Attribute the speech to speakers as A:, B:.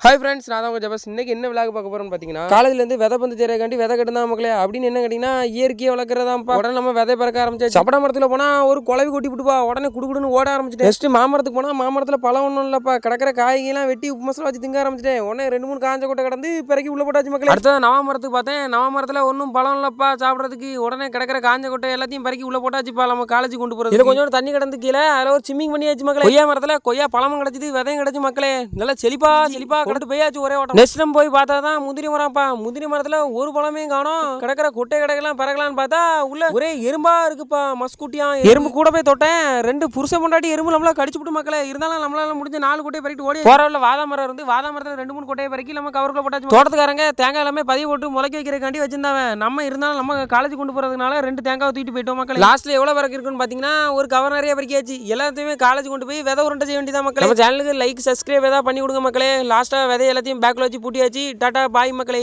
A: Hi friends, நான் தான் உங்கள் ஜபஸ். இன்றைக்கி என்ன விளாக் பார்க்க போகிறோம்னு பார்த்தீங்கன்னா, காலேஜ்லேருந்து விதை பந்து சேரக்காண்டி விதை கட்டுதான் மக்களே அப்படின்னு என்ன கேட்டிங்கன்னா, இயற்கையை வளர்க்குறதாப்பா. உடனே நம்ம விதை பறக்க ஆரம்பிச்சு சப்பட மரத்தில் போனால் ஒரு குழவி கொட்டி விட்டுப்பா, உடனே குடுக்குடுன்னு ஓட ஆரம்பிச்சிட்டேன். நெக்ஸ்ட்டு மாமரத்துக்கு போனால் மாமரத்தில் பழம் ஒன்றும் இல்லைப்பா, கிடக்கிற காய்கெல்லாம் வெட்டி உப்பு மசாலா வச்சு திங்க ஆரம்பிச்சிட்டேன். உடனே 2-3 காஞ்ச கொட்டை கடந்து பிறகு உள்ள போட்டாச்சு மக்களே. அடுத்தது நவாமரத்துக்கு பார்த்தேன், நவாமரத்தில் ஒன்றும் பழம் இல்லைப்பா சாப்பிட்றதுக்கு. உடனே கிடக்கிற காஞ்ச கொட்டை எல்லாத்தையும் பறக்கி உள்ள போட்டாச்சுப்பா நம்ம காலேஜ் கொண்டு போகிறது. இதில் கொஞ்சம் தண்ணி கடந்து கீழே அதில் ஒரு ஸ்விம்மிங் பண்ணியாச்சு மக்களே. கொய்யா மரத்தில் கொய்யா பழமும் கிடச்சிது, விதையும் கிடச்சி மக்களே. நல்லா செழிப்பா கடந்து போயாச்சு ஒரே ஓட்டம். நெக்ஸ்ட் நம்ம போய் பார்த்தா தான் முந்திரி மரம்ப்பா. முந்திரி மரத்துல ஒரு பழமே காணோம். கிடக்கிற கொட்டை கடைகள்லாம் பறக்கலான்னு பார்த்தா உள்ள ஒரே எறும்பா இருக்குப்பா, மஸ்குட்டியா எறும்பு. கூட போய் தொட்டேன், 2 புருஷன் பொண்டாட்டி எறும்பு நம்மள கடிச்சுட்டு மக்களே. இருந்தாலும் நம்மளால முடிஞ்ச 4 கொட்டையை பறிக்கிட்டு ஓடி போறவள்ள வாதா மரம் இருந்து வாதா மரத்துல 2-3 கொட்டையை பறிக்கி நம்ம கவருக்குள்ள போட்டாச்சு. தோட்டத்துக்காரங்க தேங்காய் எல்லாமே பதிவு போட்டு முளைக்க வைக்கிறக்காண்டி வச்சிருந்தாங்க. நம்ம இருந்தாலும் நம்ம காலேஜ் கொண்டு போறதுனால 2 தேங்காய் தூக்கிட்டு போயிட்டோம் மக்களே. லாஸ்ட்ல எவ்வளவு பறக்க இருக்குன்னு பாத்தீங்கன்னா ஒரு கவர் நிறைய பறிக்காச்சு. எல்லாத்தையுமே காலேஜ் கொண்டு போய் விதை உருண்டை செய்ய வேண்டியதான் மக்களே. நம்ம சேனலுக்கு லைக் சப்ஸ்கிரைப் ஏதாவது பண்ணி கொடுங்க மக்களே. லாஸ்டா விதை எல்லாத்தையும் பேக்ல வச்சு பூட்டியாச்சு. டாடா பாய் மக்களே.